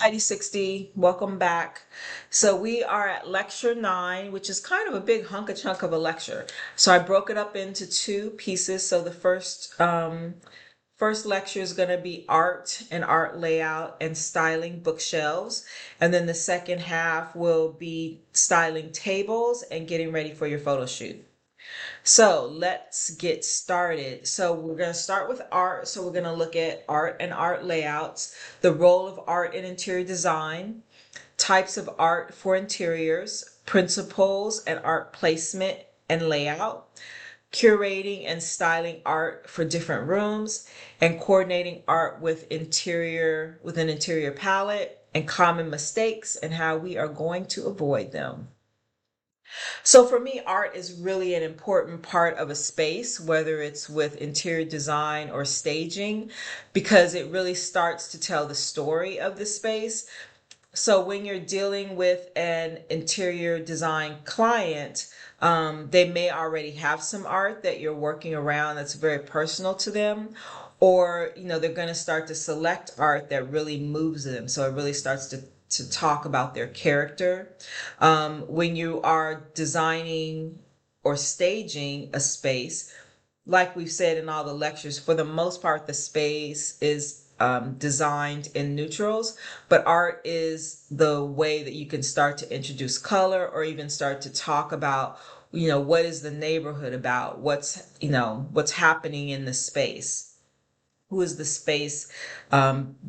ID60, welcome back. So we are at lecture 9, which is kind of a big hunk of chunk of a lecture. So I broke it up into two pieces. So the first lecture is going to be art and art layout and styling bookshelves. And then the second half will be styling tables and getting ready for your photo shoot. So let's get started. So we're going to start with art. So we're going to look at art and art layouts, the role of art in interior design, types of art for interiors, principles and art placement and layout, curating and styling art for different rooms, and coordinating art with an interior palette, and common mistakes and how we are going to avoid them. So for me, art is really an important part of a space, whether it's with interior design or staging, because it really starts to tell the story of the space. So when you're dealing with an interior design client, they may already have some art that you're working around that's very personal to them, or they're going to start to select art that really moves them. So it really starts to talk about their character. When you are designing or staging a space, like we've said in all the lectures, for the most part, the space is designed in neutrals, but art is the way that you can start to introduce color or even start to talk about, what is the neighborhood about? What's happening in the space? Who is the space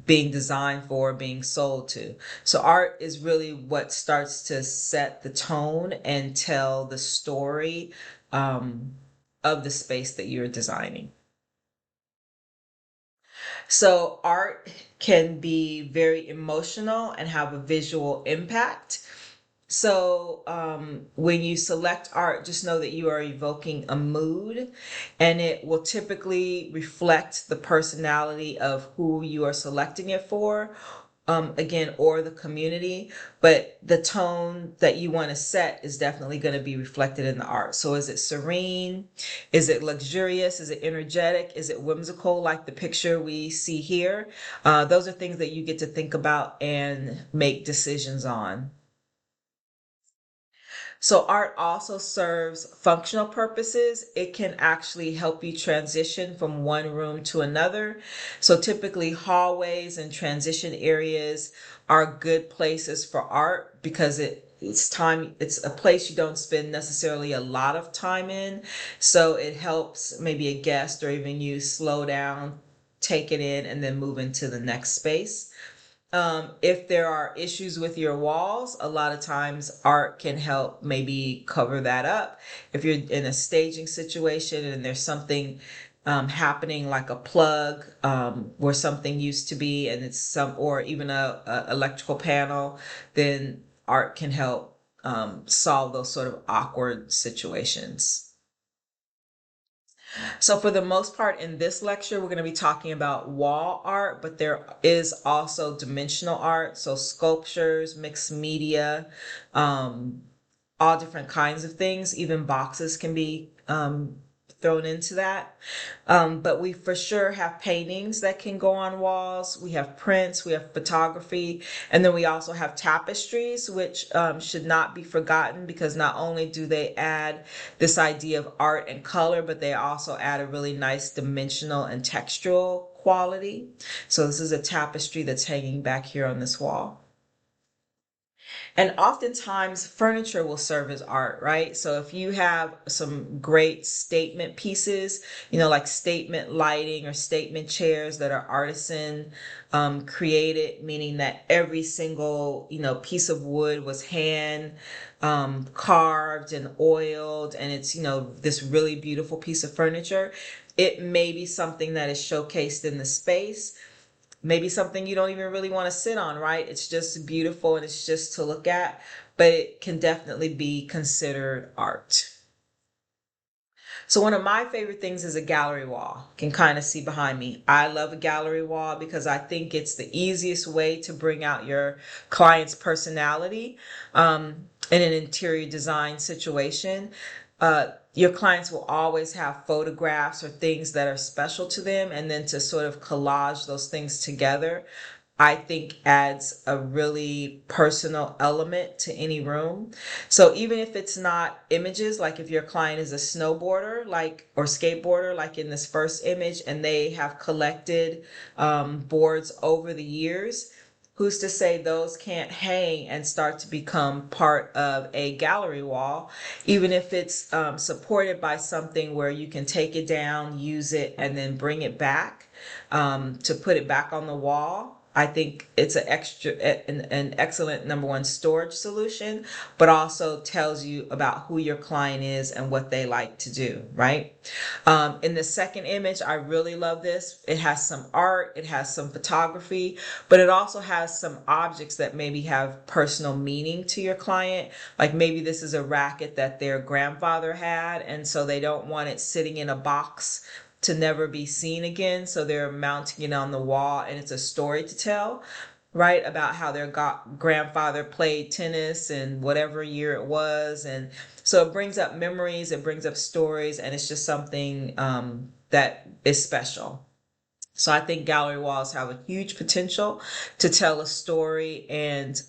being designed for, being sold to? So art is really what starts to set the tone and tell the story of the space that you're designing. So art can be very emotional and have a visual impact. So when you select art, just know that you are evoking a mood, and it will typically reflect the personality of who you are selecting it for, again, or the community. But the tone that you want to set is definitely going to be reflected in the art. So is it serene? Is it luxurious? Is it energetic? Is it whimsical, like the picture we see here? Those are things that you get to think about and make decisions on. So art also serves functional purposes. It can actually help you transition from one room to another. So typically hallways and transition areas are good places for art because it's a place you don't spend necessarily a lot of time in. So it helps maybe a guest or even you slow down, take it in, and then move into the next space. If there are issues with your walls, a lot of times art can help maybe cover that up. If you're in a staging situation and there's something happening like a plug where something used to be and or even a electrical panel, then art can help solve those sort of awkward situations. So for the most part in this lecture, we're going to be talking about wall art, but there is also dimensional art. So sculptures, mixed media, um, all different kinds of things. Even boxes can be thrown into that. But we for sure have paintings that can go on walls. We have prints, we have photography, and then we also have tapestries, which should not be forgotten because not only do they add this idea of art and color, but they also add a really nice dimensional and textural quality. So this is a tapestry that's hanging back here on this wall. And oftentimes furniture will serve as art, right? So if you have some great statement pieces, like statement lighting or statement chairs that are artisan created, meaning that every single, piece of wood was hand carved and oiled, and it's, this really beautiful piece of furniture. It may be something that is showcased in the space, maybe something you don't even really want to sit on, right? It's just beautiful and it's just to look at, but it can definitely be considered art. So one of my favorite things is a gallery wall. You can kind of see behind me. I love a gallery wall because I think it's the easiest way to bring out your client's personality in an interior design situation. Your clients will always have photographs or things that are special to them, and then to sort of collage those things together I think adds a really personal element to any room. So even if it's not images, like if your client is a snowboarder, like, or skateboarder, like in this first image, and they have collected boards over the years, who's to say those can't hang and start to become part of a gallery wall, even if it's supported by something where you can take it down, use it, and then bring it back to put it back on the wall. I think it's an excellent number one storage solution, but also tells you about who your client is and what they like to do, right? In the second image, I really love this. It has some art, it has some photography, but it also has some objects that maybe have personal meaning to your client. Like maybe this is a racket that their grandfather had, and so they don't want it sitting in a box to never be seen again. So they're mounting it on the wall, and it's a story to tell, right? About how their grandfather played tennis and whatever year it was. And so it brings up memories, it brings up stories, and it's just something that is special. So I think gallery walls have a huge potential to tell a story. And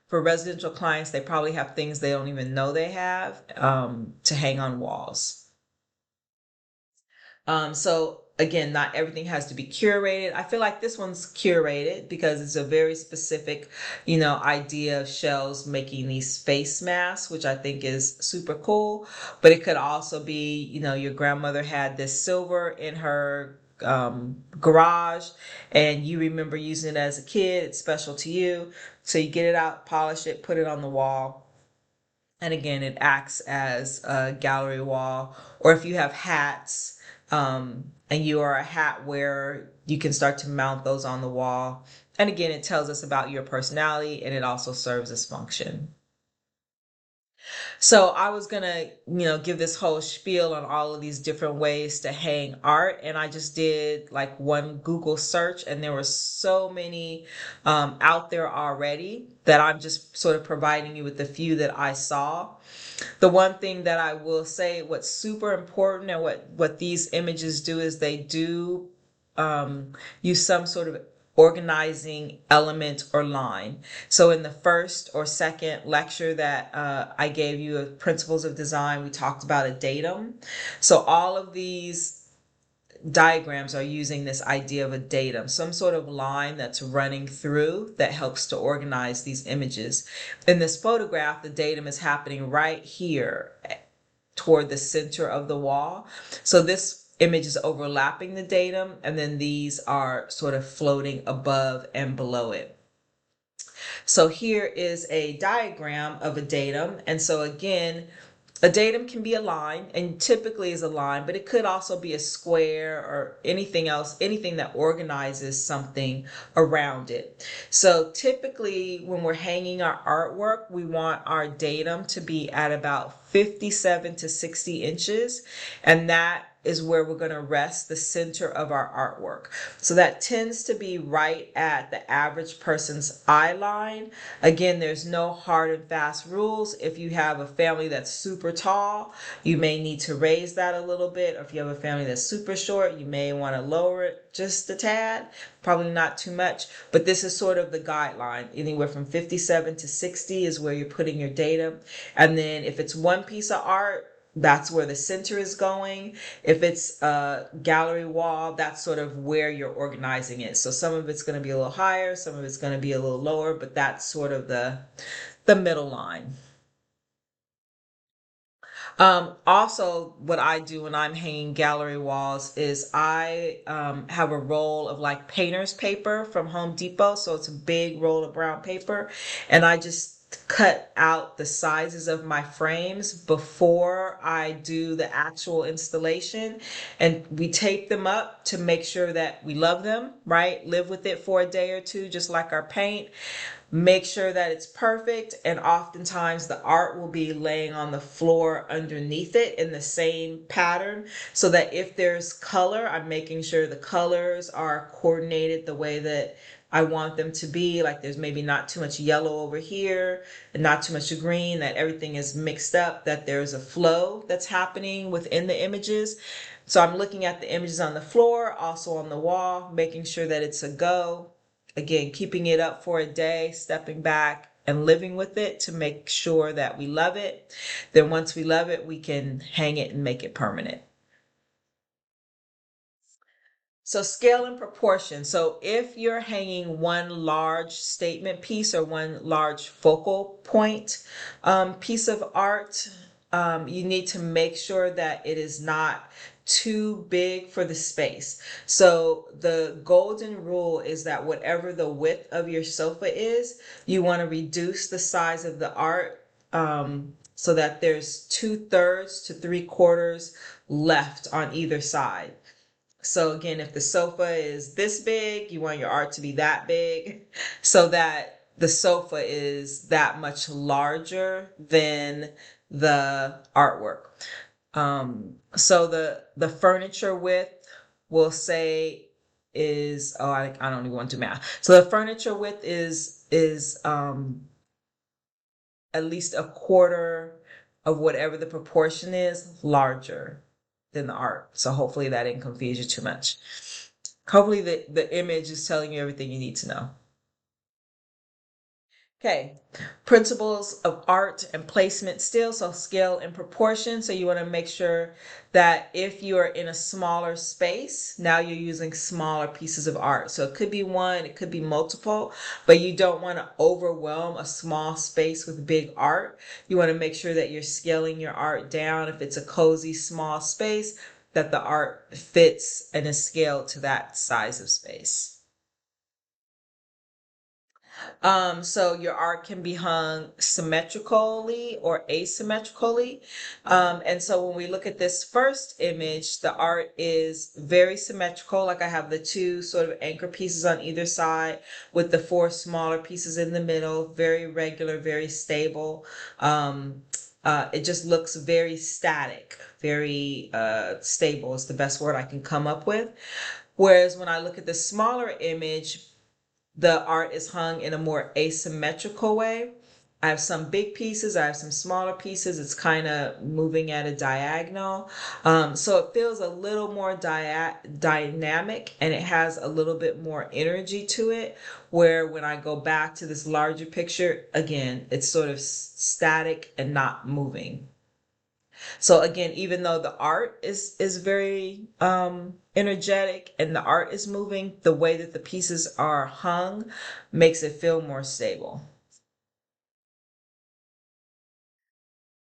for residential clients, they probably have things they don't even know they have to hang on walls. So again, not everything has to be curated. I feel like this one's curated because it's a very specific, idea of shells making these face masks, which I think is super cool. But it could also be, your grandmother had this silver in her garage and you remember using it as a kid. It's special to you. So you get it out, polish it, put it on the wall. And again, it acts as a gallery wall. Or if you have hats, and you are a hat wearer, you can start to mount those on the wall. And again, it tells us about your personality, and it also serves this function. So I was gonna, give this whole spiel on all of these different ways to hang art, and I just did like one Google search, and there were so many out there already that I'm just sort of providing you with the few that I saw. The one thing that I will say, what's super important and what these images do is they do use some sort of organizing element or line. So in the first or second lecture that I gave you of Principles of Design, we talked about a datum. So all of these diagrams are using this idea of a datum, some sort of line that's running through that helps to organize these images. In this photograph, the datum is happening right here toward the center of the wall. So this image is overlapping the datum, and then these are sort of floating above and below it. So here is a diagram of a datum. And so again, a datum can be a line, and typically is a line, but it could also be a square or anything else, anything that organizes something around it. So typically when we're hanging our artwork, we want our datum to be at about 57 to 60 inches. And that is where we're going to rest the center of our artwork. So that tends to be right at the average person's eye line. Again, there's no hard and fast rules. If you have a family that's super tall, you may need to raise that a little bit. Or if you have a family that's super short, you may want to lower it just a tad, probably not too much. But this is sort of the guideline. Anywhere from 57 to 60 is where you're putting your datum. And then if it's one piece of art, that's where the center is going. If it's a gallery wall, that's sort of where you're organizing it. So some of it's going to be a little higher, some of it's going to be a little lower, but that's sort of the middle line. Also, what I do when I'm hanging gallery walls is I have a roll of like painter's paper from Home Depot. So it's a big roll of brown paper, and I just cut out the sizes of my frames before I do the actual installation, and we tape them up to make sure that we love them, right? Live with it for a day or two, just like our paint. Make sure that it's perfect, and oftentimes the art will be laying on the floor underneath it in the same pattern, so that if there's color, I'm making sure the colors are coordinated the way that I want them to be. Like there's maybe not too much yellow over here and not too much green, that everything is mixed up, that there's a flow that's happening within the images. So I'm looking at the images on the floor, also on the wall, making sure that it's a go. again, keeping it up for a day, stepping back and living with it to make sure that we love it. Then once we love it, we can hang it and make it permanent. So scale and proportion. So if you're hanging one large statement piece or one large focal point piece of art, you need to make sure that it is not too big for the space. So the golden rule is that whatever the width of your sofa is, you want to reduce the size of the art so that there's 2/3 to 3/4 left on either side. So again, if the sofa is this big, you want your art to be that big so that the sofa is that much larger than the artwork. So the furniture width we'll say is, oh, I don't even want to do math. So the furniture width is at least a quarter of whatever the proportion is larger than the art. So hopefully that didn't confuse you too much. Hopefully the image is telling you everything you need to know. Okay, principles of art and placement still, so scale and proportion. So you want to make sure that if you are in a smaller space, now you're using smaller pieces of art. So it could be one, it could be multiple, but you don't want to overwhelm a small space with big art. You want to make sure that you're scaling your art down. If it's a cozy small space, that the art fits and is scaled to that size of space. So your art can be hung symmetrically or asymmetrically. And so when we look at this first image, the art is very symmetrical. Like I have the two sort of anchor pieces on either side with the four smaller pieces in the middle, very regular, very stable. It just looks very static, very stable is the best word I can come up with. Whereas when I look at the smaller image, the art is hung in a more asymmetrical way. I have some big pieces, I have some smaller pieces. It's kind of moving at a diagonal. So it feels a little more dynamic and it has a little bit more energy to it. Where when I go back to this larger picture, again, it's sort of static and not moving. So again, even though the art is very energetic and the art is moving, the way that the pieces are hung makes it feel more stable.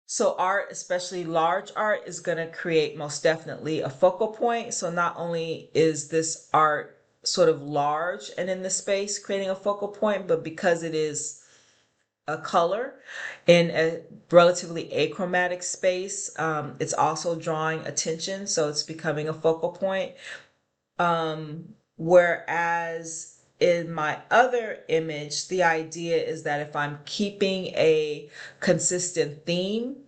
So art, especially large art, is going to create most definitely a focal point. So not only is this art sort of large and in the space creating a focal point, but because it is a color in a relatively achromatic space. It's also drawing attention, so it's becoming a focal point. Whereas in my other image, the idea is that if I'm keeping a consistent theme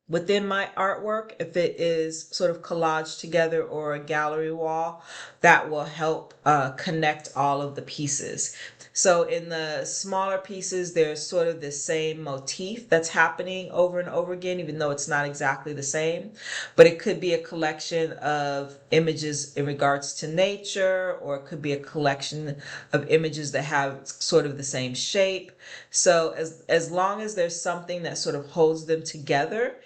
within my artwork, if it is sort of collaged together or a gallery wall, that will help connect all of the pieces. So in the smaller pieces, there's sort of the same motif that's happening over and over again, even though it's not exactly the same. But it could be a collection of images in regards to nature, or it could be a collection of images that have sort of the same shape. So as long as there's something that sort of holds them together,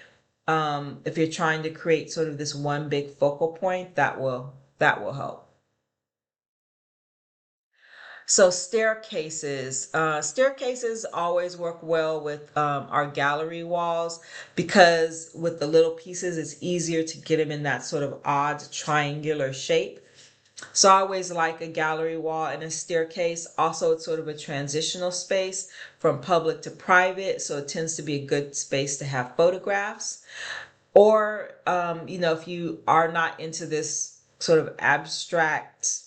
if you're trying to create sort of this one big focal point, that will help. So staircases always work well with our gallery walls because with the little pieces, it's easier to get them in that sort of odd triangular shape. So I always like a gallery wall and a staircase. Also, it's sort of a transitional space from public to private, so it tends to be a good space to have photographs. Or, if you are not into this sort of abstract,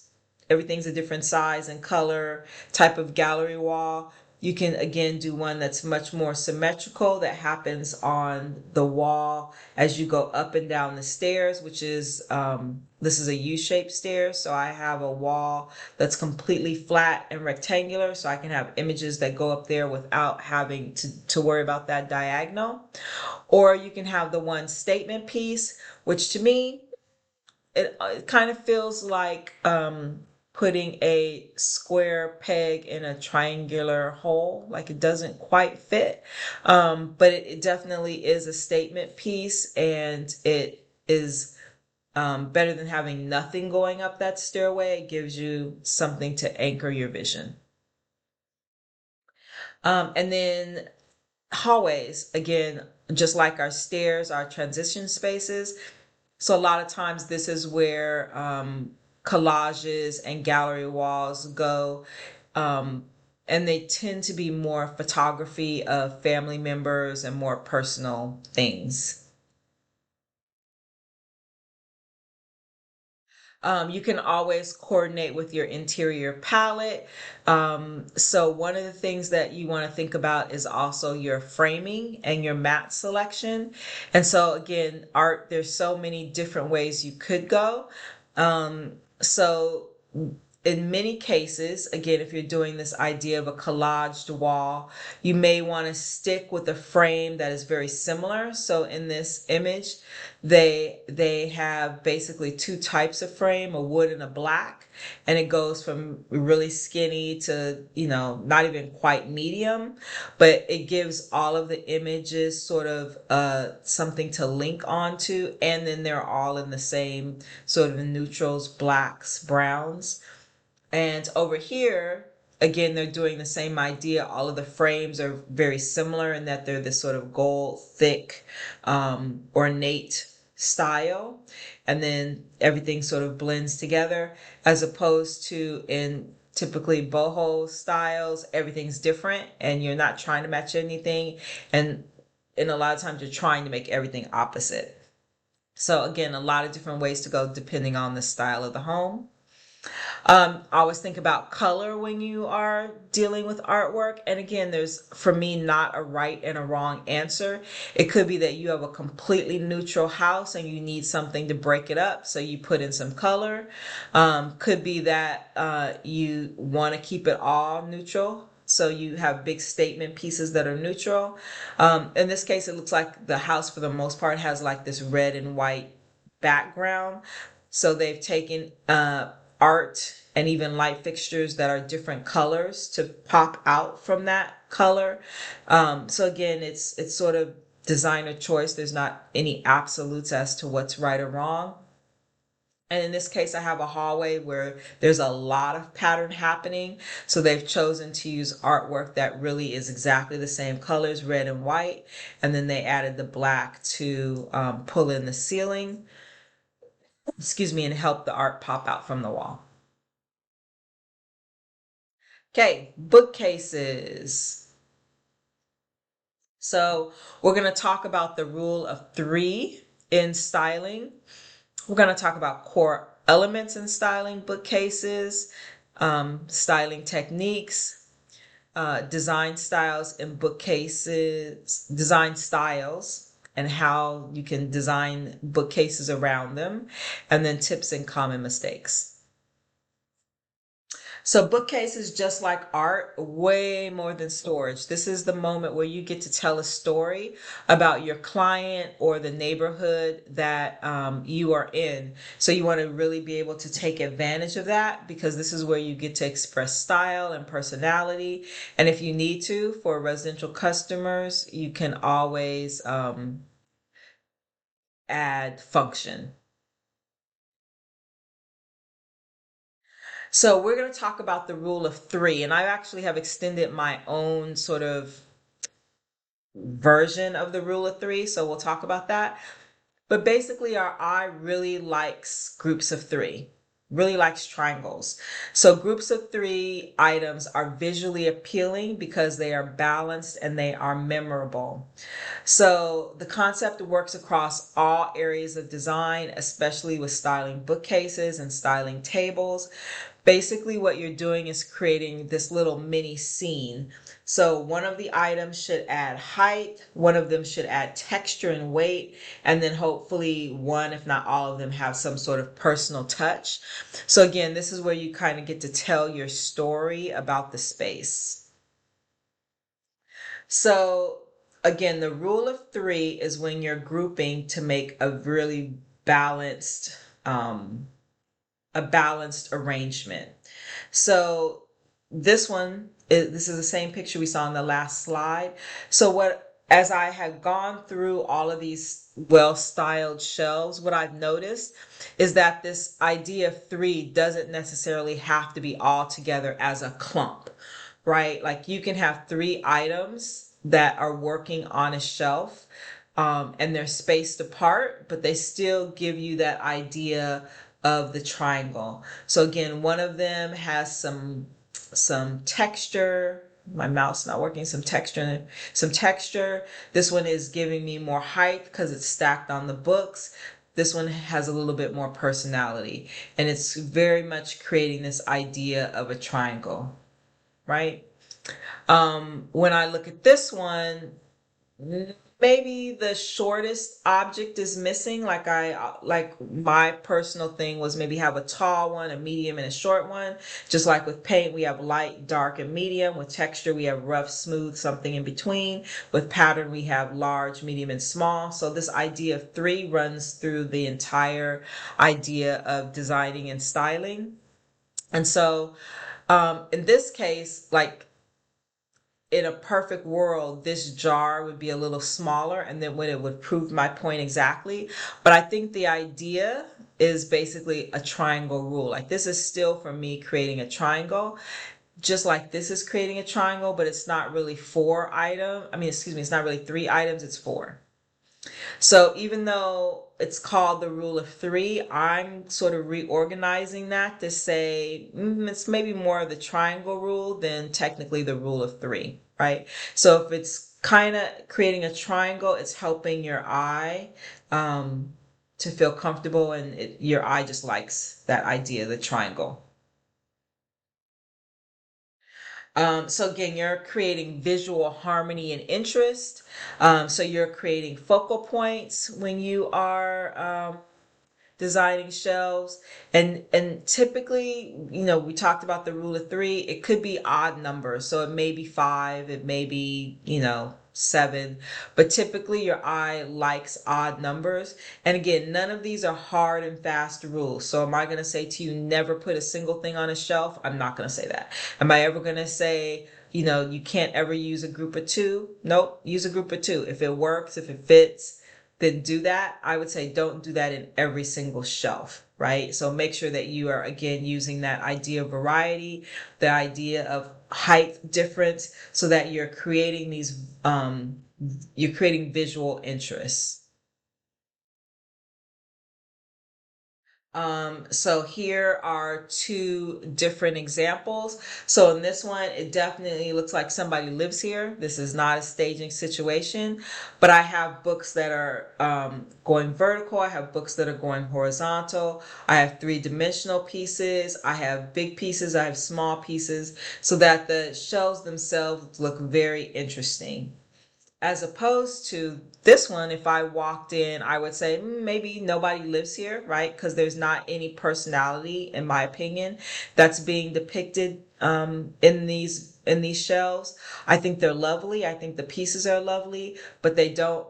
everything's a different size and color type of gallery wall, you can again do one that's much more symmetrical that happens on the wall as you go up and down the stairs, which is, this is a U-shaped stair. So I have a wall that's completely flat and rectangular. So I can have images that go up there without having to worry about that diagonal. Or you can have the one statement piece, which to me, it kind of feels like putting a square peg in a triangular hole. Like it doesn't quite fit, but it definitely is a statement piece, and it is better than having nothing going up that stairway. It gives you something to anchor your vision. And then hallways, again, just like our stairs, our transition spaces. So a lot of times this is where collages and gallery walls go. Um, and they tend to be more photography of family members and more personal things. You can always coordinate with your interior palette. So one of the things that you want to think about is also your framing and your mat selection. And so again, art, there's so many different ways you could go. So in many cases, again, if you're doing this idea of a collaged wall, you may want to stick with a frame that is very similar. So in this image, they have basically two types of frame, a wood and a black, and it goes from really skinny to, not even quite medium, but it gives all of the images sort of something to link onto, and then they're all in the same sort of neutrals, blacks, browns. And over here, again, they're doing the same idea. All of the frames are very similar in that they're this sort of gold, thick, ornate style. And then everything sort of blends together, as opposed to in typically boho styles, everything's different and you're not trying to match anything. And a lot of times you're trying to make everything opposite. So again, a lot of different ways to go depending on the style of the home. Always think about color when you are dealing with artwork. And again, there's, for me, not a right and a wrong answer. It could be that you have a completely neutral house and you need something to break it up, so you put in some color. Could be that you want to keep it all neutral, so you have big statement pieces that are neutral. In this case, it looks like the house, for the most part, has like this red and white background. So they've taken art and even light fixtures that are different colors to pop out from that color. So again, it's sort of designer choice. There's not any absolutes as to what's right or wrong. And in this case, I have a hallway where there's a lot of pattern happening. So they've chosen to use artwork that really is exactly the same colors, red and white. And then they added the black to pull in the ceiling, and help the art pop out from the wall. Okay, bookcases. So we're going to talk about the rule of three in styling. We're going to talk about core elements in styling bookcases, styling techniques, design styles in bookcases, design styles, and how you can design bookcases around them, and then tips and common mistakes. So bookcases, just like art, way more than storage. This is the moment where you get to tell a story about your client or the neighborhood that you are in. So you want to really be able to take advantage of that, because this is where you get to express style and personality. And if you need to, for residential customers, you can always add function. So we're going to talk about the rule of three, and I actually have extended my own sort of version of the rule of three. So we'll talk about that. But basically, our eye really likes groups of three, really likes triangles. So groups of three items are visually appealing because they are balanced and they are memorable. So the concept works across all areas of design, especially with styling bookcases and styling tables. Basically, what you're doing is creating this little mini scene. So one of the items should add height, one of them should add texture and weight, and then hopefully one, if not all of them, have some sort of personal touch. So again, this is where you kind of get to tell your story about the space. So again, the rule of three is when you're grouping to make a really balanced a balanced arrangement. So this is the same picture we saw in the last slide. So as I had gone through all of these well-styled shelves, what I've noticed is that this idea of three doesn't necessarily have to be all together as a clump, right? Like you can have three items that are working on a shelf, and they're spaced apart, but they still give you that idea of the triangle. So again, one of them has some texture. My mouse not working. Some texture. Some texture. This one is giving me more height because it's stacked on the books. This one has a little bit more personality, and it's very much creating this idea of a triangle, right? When I look at this one, maybe the shortest object is missing. Like my personal thing was maybe have a tall one, a medium, and a short one. Just like with paint, we have light, dark, and medium. With texture, we have rough, smooth, something in between. With pattern, we have large, medium, and small. So this idea of three runs through the entire idea of designing and styling. And so in this case, like in a perfect world, this jar would be a little smaller and then when it would prove my point exactly. But I think the idea is basically a triangle rule. Like this is still for me creating a triangle, just like this is creating a triangle, but it's not really it's not really three items, it's four. So even though it's called the rule of three, I'm sort of reorganizing that to say it's maybe more of the triangle rule than technically the rule of three, right? So if it's kind of creating a triangle, it's helping your eye to feel comfortable, and your eye just likes that idea, the triangle. So again, you're creating visual harmony and interest. So you're creating focal points when you are designing shelves, and typically, we talked about the rule of three. It could be odd numbers, so it may be five, it may be seven, but typically your eye likes odd numbers. And again, none of these are hard and fast rules. So am I going to say to you never put a single thing on a shelf? I'm not going to say that. Am I ever going to say you can't ever use a group of two? Nope, use a group of two. If it works, if it fits, then do that. I would say don't do that in every single shelf, right? So make sure that you are, again, using that idea of variety, the idea of height difference, so that you're creating visual interests. So here are two different examples. So in this one, it definitely looks like somebody lives here. This is not a staging situation, but I have books that are going vertical. I have books that are going horizontal. I have three-dimensional pieces. I have big pieces. I have small pieces, so that the shelves themselves look very interesting. As opposed to this one, if I walked in, I would say maybe nobody lives here, right? Because there's not any personality, in my opinion, that's being depicted in these shelves. I think they're lovely. I think the pieces are lovely, but they don't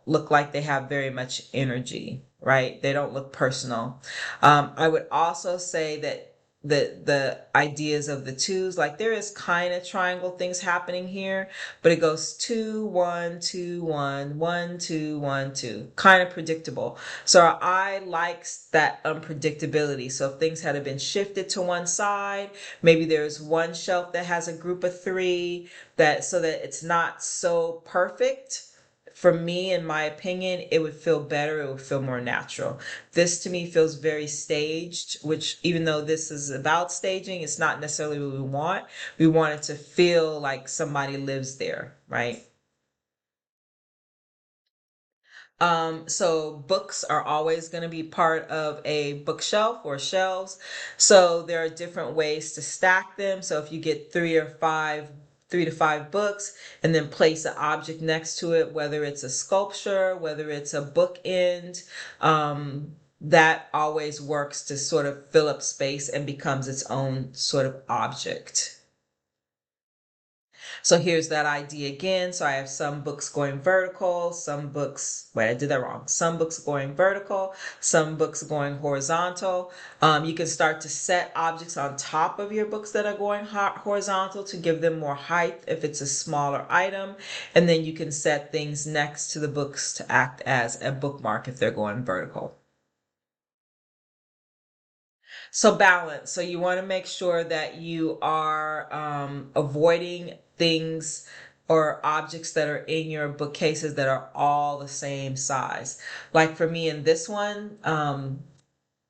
look like they have very much energy, right? They don't look personal. I would also say that the ideas of the twos, like there is kind of triangle things happening here, but it goes 2 1 2 1 1 2 1 2, kind of predictable. So our eye likes that unpredictability. So if things had been shifted to one side, maybe there's one shelf that has a group of three, that so that it's not so perfect. For me, in my opinion, it would feel better. It would feel more natural. This to me feels very staged, which, even though this is about staging, it's not necessarily what we want. We want it to feel like somebody lives there, right? So books are always going to be part of a bookshelf or shelves. So there are different ways to stack them. So if you get 3 to 5 books, and then place an object next to it, whether it's a sculpture, whether it's a bookend, that always works to sort of fill up space and becomes its own sort of object. So here's that idea again. So I have some books going vertical, some books, wait, I did that wrong. Some books going vertical, some books going horizontal. You can start to set objects on top of your books that are going horizontal to give them more height if it's a smaller item. And then you can set things next to the books to act as a bookmark if they're going vertical. So balance. So you want to make sure that you are avoiding things or objects that are in your bookcases that are all the same size. Like for me in this one,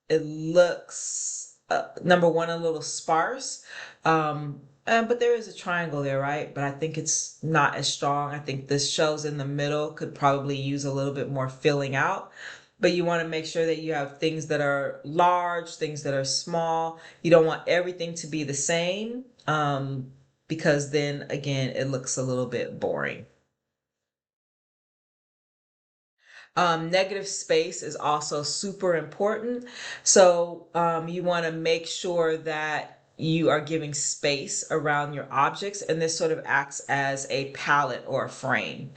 it looks number one a little sparse. But there is a triangle there, right? But I think it's not as strong. I think this shows in the middle could probably use a little bit more filling out. But you want to make sure that you have things that are large, things that are small. You don't want everything to be the same, because then again, it looks a little bit boring. Negative space is also super important. So you want to make sure that you are giving space around your objects, and this sort of acts as a palette or a frame.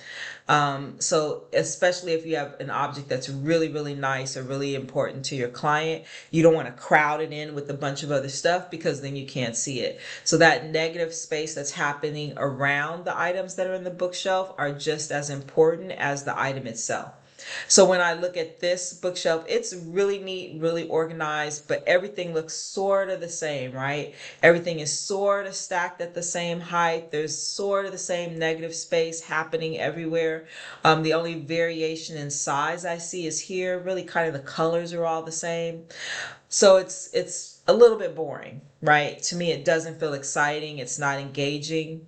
So especially if you have an object that's really, really nice or really important to your client, you don't want to crowd it in with a bunch of other stuff because then you can't see it. So that negative space that's happening around the items that are in the bookshelf are just as important as the item itself. So when I look at this bookshelf, it's really neat, really organized, but everything looks sort of the same, right? Everything is sort of stacked at the same height. There's sort of the same negative space happening everywhere. The only variation in size I see is here. Really kind of the colors are all the same. So it's a little bit boring, right? To me, it doesn't feel exciting. It's not engaging.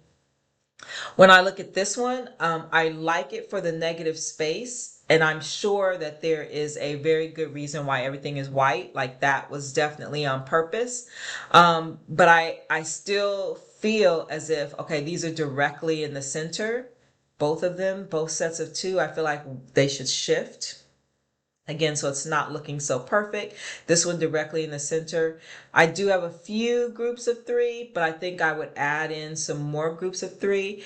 When I look at this one, I like it for the negative space. And I'm sure that there is a very good reason why everything is white. Like that was definitely on purpose. But I still feel as if, okay, these are directly in the center. Both of them, both sets of two, I feel like they should shift. Again, so it's not looking so perfect. This one directly in the center. I do have a few groups of three, but I think I would add in some more groups of three.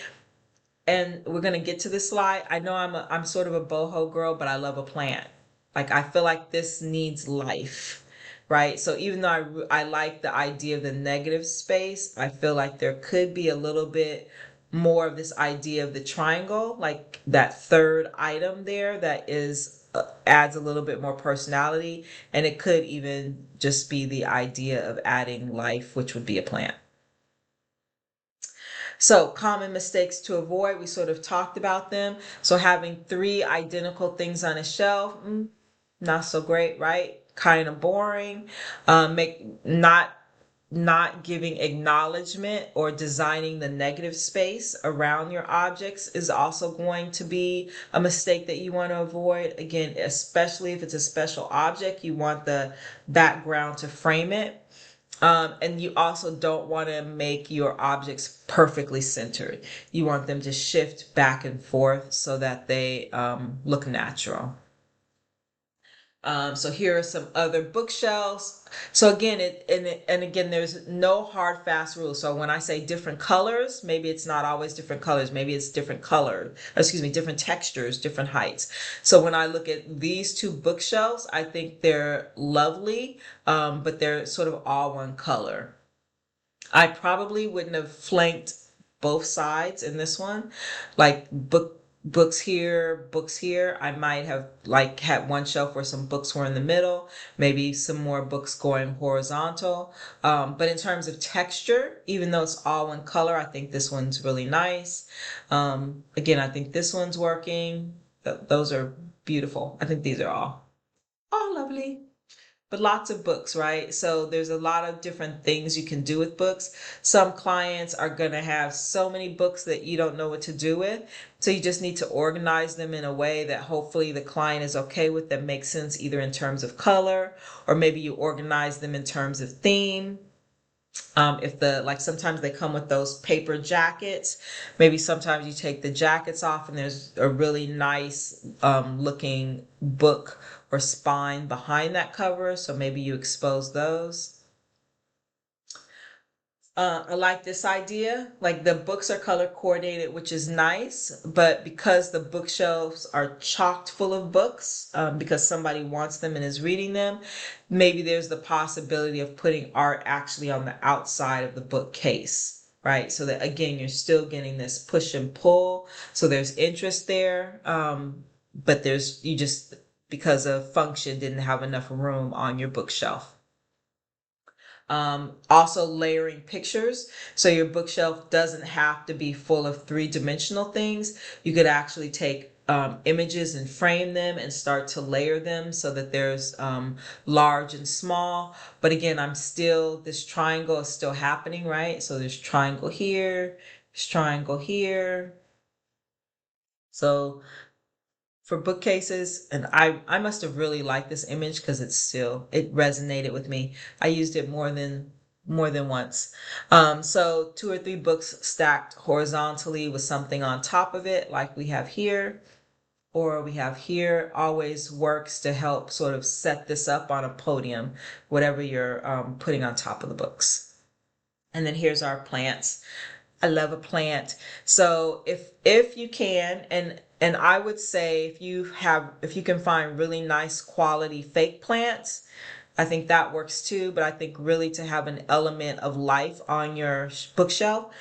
And we're gonna get to this slide. I know I'm sort of a boho girl, but I love a plant. Like I feel like this needs life, right? So even though I like the idea of the negative space, I feel like there could be a little bit more of this idea of the triangle, like that third item there that is adds a little bit more personality, and it could even just be the idea of adding life, which would be a plant. So common mistakes to avoid, we sort of talked about them. So having three identical things on a shelf, not so great, right? Kind of boring. Make not giving acknowledgement or designing the negative space around your objects is also going to be a mistake that you want to avoid. Again, especially if it's a special object, you want the background to frame it. And you also don't want to make your objects perfectly centered. You want them to shift back and forth so that they look natural. So here are some other bookshelves. So again, and again, there's no hard fast rule. So when I say different colors, maybe it's not always different colors. Maybe it's different color, excuse me, different textures, different heights. So when I look at these two bookshelves, I think they're lovely, but they're sort of all one color. I probably wouldn't have flanked both sides in this one, like books here, books here. I might have like had one shelf where some books were in the middle, maybe some more books going horizontal. But in terms of texture, even though it's all one color, I think this one's really nice. Again, I think this one's working. Those are beautiful. I think these are all lovely, but lots of books, right? So there's a lot of different things you can do with books. Some clients are going to have so many books that you don't know what to do with. So you just need to organize them in a way that hopefully the client is okay with, that makes sense either in terms of color, or maybe you organize them in terms of theme. If like sometimes they come with those paper jackets, maybe sometimes you take the jackets off and there's a really nice looking book or spine behind that cover. So maybe you expose those. I like this idea. Like the books are color coordinated, which is nice, but because the bookshelves are chocked full of books, because somebody wants them and is reading them, maybe there's the possibility of putting art actually on the outside of the bookcase, right? So that again, you're still getting this push and pull. So there's interest there, but you just, because of function, didn't have enough room on your bookshelf. Also layering pictures. So your bookshelf doesn't have to be full of three-dimensional things. You could actually take images and frame them and start to layer them so that there's large and small. But again, this triangle is still happening, right? So there's triangle here, there's triangle here. So for bookcases, and I must have really liked this image because it resonated with me. I used it more than once. So two or three books stacked horizontally with something on top of it, like we have here, or we have here, always works to help sort of set this up on a podium, whatever you're putting on top of the books. And then here's our plants. I love a plant. So if you can, and I would say if you can find really nice quality fake plants, I think that works too. But I think really to have an element of life on your bookshelf,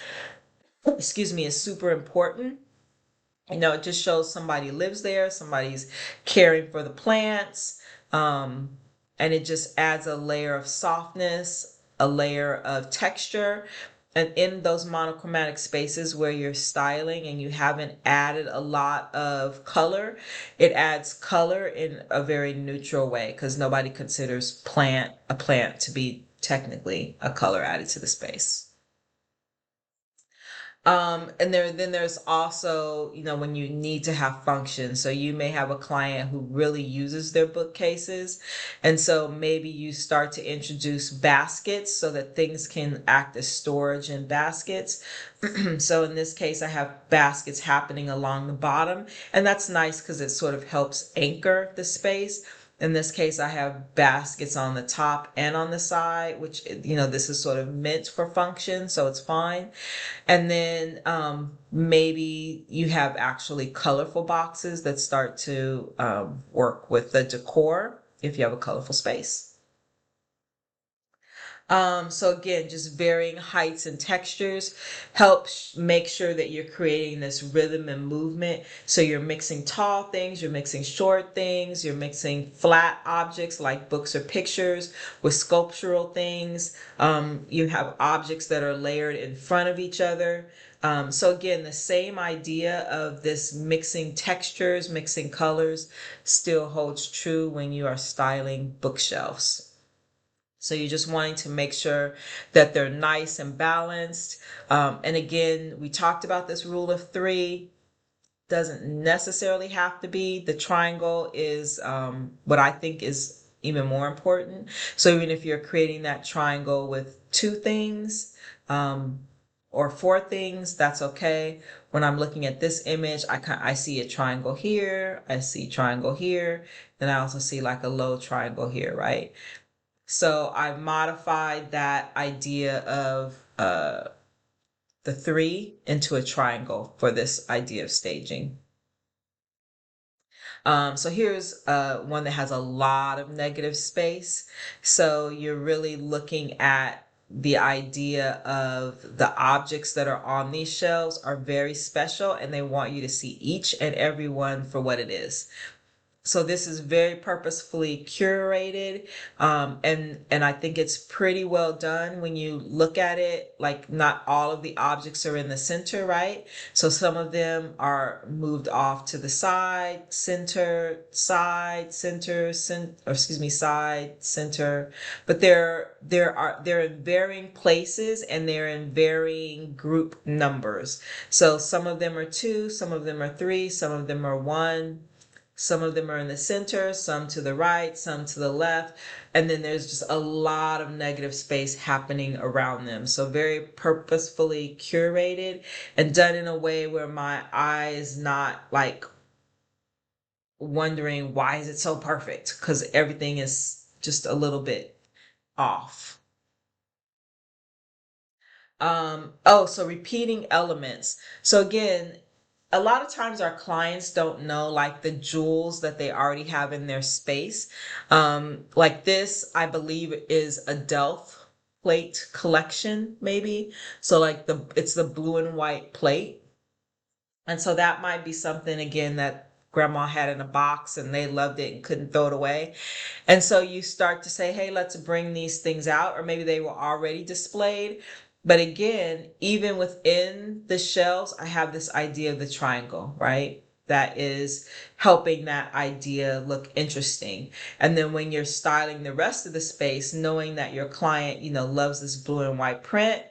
excuse me, is super important. It just shows somebody lives there, somebody's caring for the plants, um, and it just adds a layer of softness, a layer of texture. And in those monochromatic spaces where you're styling and you haven't added a lot of color, it adds color in a very neutral way because nobody considers a plant to be technically a color added to the space. And then there's also, when you need to have function. So you may have a client who really uses their bookcases. And so maybe you start to introduce baskets so that things can act as storage in baskets. So in this case, I have baskets happening along the bottom, and that's nice because it sort of helps anchor the space. In this case, I have baskets on the top and on the side, which, this is sort of meant for function, so it's fine. And then maybe you have actually colorful boxes that start to work with the decor if you have a colorful space. So again, just varying heights and textures helps make sure that you're creating this rhythm and movement. So you're mixing tall things, you're mixing short things, you're mixing flat objects like books or pictures with sculptural things. You have objects that are layered in front of each other. So again, the same idea of this mixing textures, mixing colors still holds true when you are styling bookshelves. So you're just wanting to make sure that they're nice and balanced. And again, we talked about this rule of three. Doesn't necessarily have to be. The triangle is what I think is even more important. So even if you're creating that triangle with two things or four things, that's okay. When I'm looking at this image, I see a triangle here, I see triangle here, then I also see like a low triangle here, right? So I've modified that idea of the three into a triangle for this idea of staging. So here's one that has a lot of negative space. So you're really looking at the idea of the objects that are on these shelves are very special and they want you to see each and every one for what it is. So this is very purposefully curated, and I think it's pretty well done when you look at it. Like not all of the objects are in the center, right? So some of them are moved off to the side, side, or excuse me, side, center. But they're in varying places and they're in varying group numbers. So some of them are two, some of them are three, some of them are one. Some of them are in the center, some to the right, some to the left, and then there's just a lot of negative space happening around them. So very purposefully curated and done in a way where my eye is not like wondering why is it so perfect, because everything is just a little bit off. So repeating elements. So again, a lot of times our clients don't know like the jewels that they already have in their space. Like this, I believe is a Delft plate collection, maybe. So like it's the blue and white plate. And so that might be something again that grandma had in a box and they loved it and couldn't throw it away. And so you start to say, hey, let's bring these things out, or maybe they were already displayed. But again, even within the shelves, I have this idea of the triangle, right? That is helping that idea look interesting. And then when you're styling the rest of the space, knowing that your client, loves this blue and white print,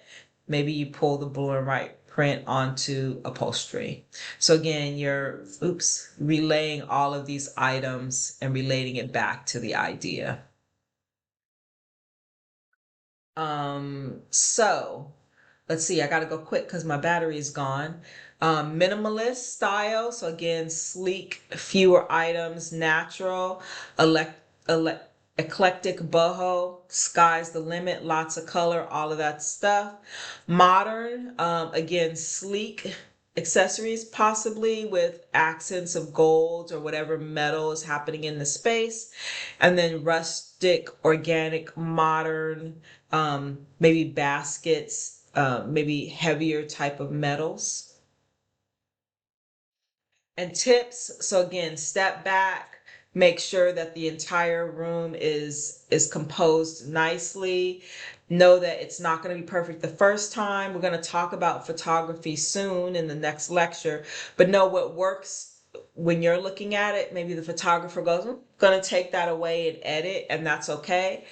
maybe you pull the blue and white print onto upholstery. So again, you're relaying all of these items and relating it back to the idea. So let's see, I gotta go quick because my battery is gone. Minimalist style. So again, sleek, fewer items, natural, elect, elect, eclectic boho, sky's the limit, lots of color, all of that stuff. Modern, again, sleek accessories, possibly with accents of gold or whatever metal is happening in the space. And then rustic, organic, modern, maybe baskets, maybe heavier type of metals. And tips, so again, step back, make sure that the entire room is composed nicely. Know that it's not going to be perfect the first time. We're going to talk about photography soon in the next lecture, but know what works when you're looking at it. Maybe the photographer goes, "I'm going to take that away and edit," and that's okay.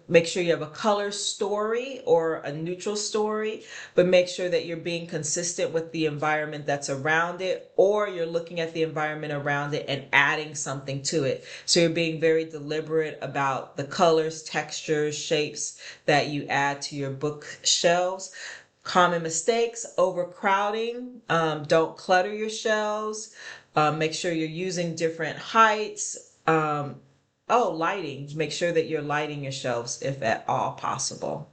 Make sure you have a color story or a neutral story, but make sure that you're being consistent with the environment that's around it, or you're looking at the environment around it and adding something to it. So you're being very deliberate about the colors, textures, shapes that you add to your bookshelves. Common mistakes: overcrowding. Don't clutter your shelves. Make sure you're using different heights. Lighting. Make sure that you're lighting your shelves if at all possible.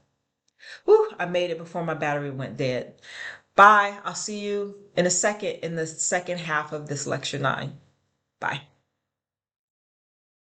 Whew, I made it before my battery went dead. Bye. I'll see you in a second in the second half of this lecture 9. Bye.